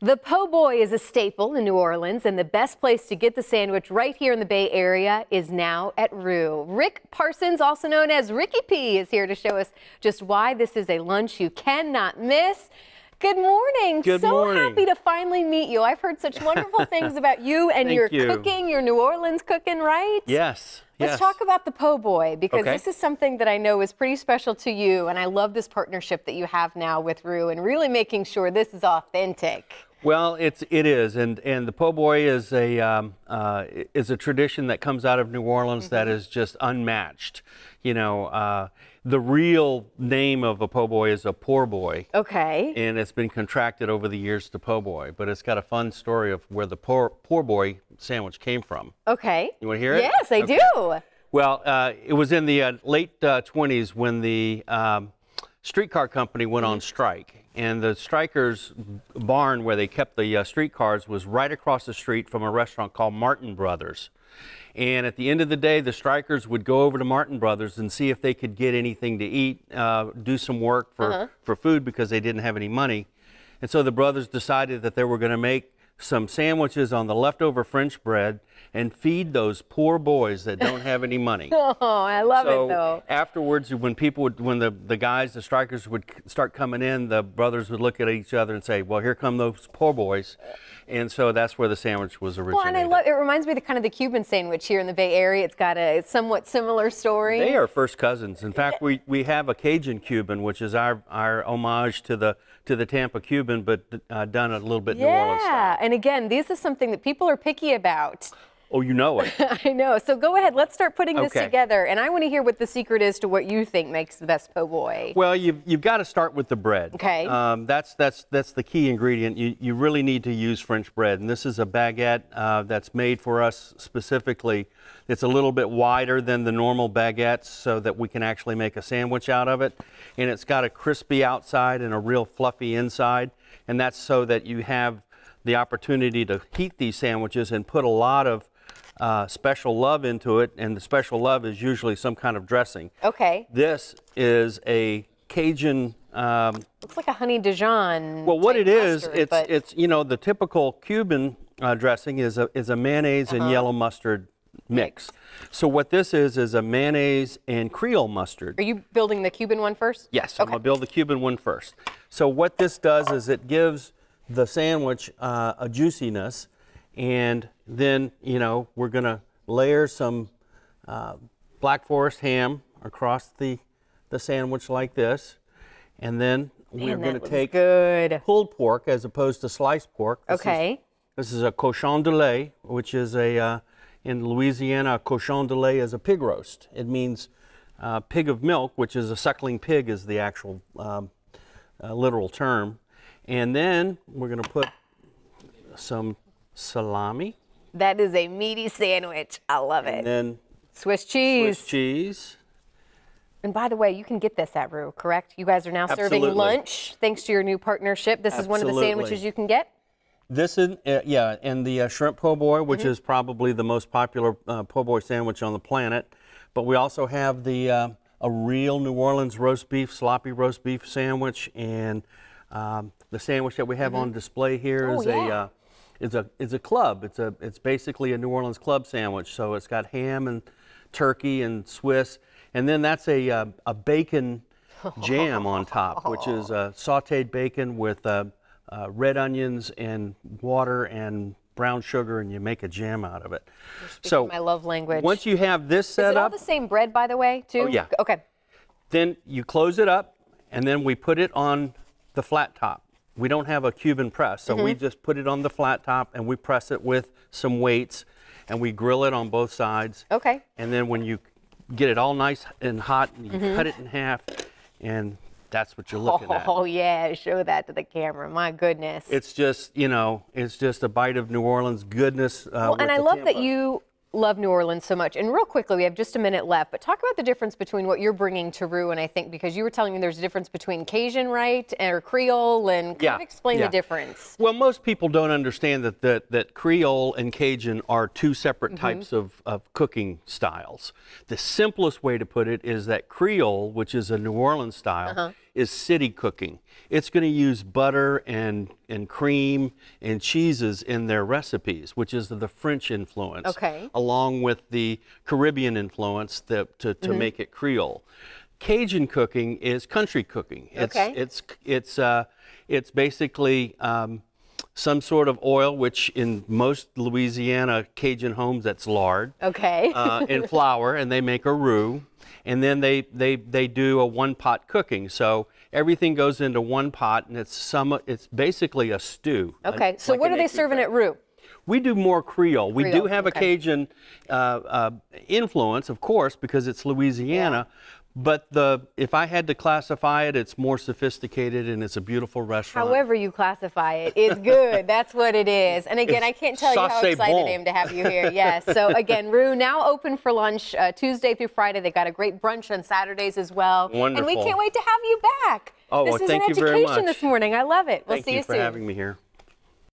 The po' boy is a staple in New Orleans, and the best place to get the sandwich right here in the Bay Area is now at Roux. Rick Parsons, also known as Ricky P, is here to show us just why this is a lunch you cannot miss. Good morning. Good morning. So happy to finally meet you. I've heard such wonderful things about you and your cooking, your New Orleans cooking, right? Yes. Let's talk about the po' boy, because Okay. this is something that I know is pretty special to you, and I love this partnership that you have now with Roux and really making sure this is authentic. Well, it is, and the po' boy is a tradition that comes out of New Orleans that is just unmatched. You know, the real name of a po' boy is a poor boy. Okay. And it's been contracted over the years to po' boy, but it's got a fun story of where the poor boy sandwich came from. Okay. You want to hear it? Yes, I do. Well, it was in the late 20s when the streetcar company went on strike, and the strikers' barn where they kept the streetcars was right across the street from a restaurant called Martin Brothers. And at the end of the day, the strikers would go over to Martin Brothers and see if they could get anything to eat, do some work for food, because they didn't have any money. And so the brothers decided that they were going to make some sandwiches on the leftover French bread and feed those poor boys that don't have any money. Oh, I love it though. Afterwards, when the strikers would start coming in, the brothers would look at each other and say, well, here come those poor boys. And so that's where the sandwich was originated. Well, and I love, it reminds me of the Cuban sandwich here in the Bay Area. It's got a somewhat similar story. They are first cousins. In fact, we have a Cajun Cuban, which is our homage to the Tampa Cuban, but done a little bit New Orleans style. Yeah, and again, this is something that people are picky about. Oh, you know it. I know. So go ahead. Let's start putting this Okay. together. And I want to hear what the secret is to what you think makes the best po' boy. Well, you've got to start with the bread. Okay. That's the key ingredient. You really need to use French bread. And this is a baguette that's made for us specifically. It's a little bit wider than the normal baguettes so that we can actually make a sandwich out of it. And it's got a crispy outside and a real fluffy inside. And that's so that you have the opportunity to heat these sandwiches and put a lot of special love into it, and the special love is usually some kind of dressing. Okay. This is a Cajun. Looks like a honey Dijon. Well, what it is, mustard, it's you know, the typical Cuban dressing is a mayonnaise and yellow mustard mix. So what this is a mayonnaise and Creole mustard. Are you building the Cuban one first? Yes, Okay. I'm gonna build the Cuban one first. So what this does is it gives the sandwich a juiciness. And then, you know, we're going to layer some Black Forest ham across the sandwich like this. And then we're going to take pulled pork as opposed to sliced pork. This is a cochon de lait, which is in Louisiana, a cochon de lait is a pig roast. It means pig of milk, which is a suckling pig is the actual literal term. And then we're going to put some salami. That is a meaty sandwich. I love it. And then Swiss cheese. Swiss cheese. And by the way, you can get this at Roux, correct? You guys are now serving lunch thanks to your new partnership. This is one of the sandwiches you can get? This is, yeah, and the shrimp po' boy, which is probably the most popular po' boy sandwich on the planet. But we also have the a real New Orleans roast beef, sloppy roast beef sandwich, and the sandwich that we have on display here is a club. It's basically a New Orleans club sandwich. So it's got ham and turkey and Swiss, and then that's a bacon jam on top, which is sautéed bacon with red onions and water and brown sugar, and you make a jam out of it. So my love language. Once you have this set up, is it all the same bread, by the way, too? Oh yeah. Okay. Then you close it up, and then we put it on the flat top. We don't have a Cuban press, so we just put it on the flat top and we press it with some weights, and we grill it on both sides. Okay. And then when you get it all nice and hot, you cut it in half, and that's what you're looking at. Oh yeah, show that to the camera. My goodness. It's just, you know, it's just a bite of New Orleans goodness. Well, and I love that you love New Orleans so much. And real quickly, we have just a minute left, but talk about the difference between what you're bringing to Roux, and I think because you were telling me there's a difference between Cajun, right, or Creole, and kind of explain the difference. Well, most people don't understand that Creole and Cajun are two separate types of cooking styles. The simplest way to put it is that Creole, which is a New Orleans style, is city cooking. It's going to use butter and cream and cheeses in their recipes, which is the French influence, okay, along with the Caribbean influence to make it Creole. Cajun cooking is country cooking. It's basically some sort of oil, which in most Louisiana Cajun homes, that's lard. Okay. And flour, and they make a roux, and then they do a one-pot cooking. So everything goes into one pot, and it's basically a stew. Okay. So what are they serving at Roux? We do more Creole. We do have a okay. Cajun influence, of course, because it's Louisiana. Yeah. But if I had to classify it, it's more sophisticated and it's a beautiful restaurant. However you classify it, it's good. That's what it is. And again, I can't tell you how excited I am to have you here. Yes. So again, Roux now open for lunch Tuesday through Friday. They got a great brunch on Saturdays as well. Wonderful. And we can't wait to have you back. Oh, this is thank an you very education much. this morning. I love it. We'll see you soon. Thank you for having me here.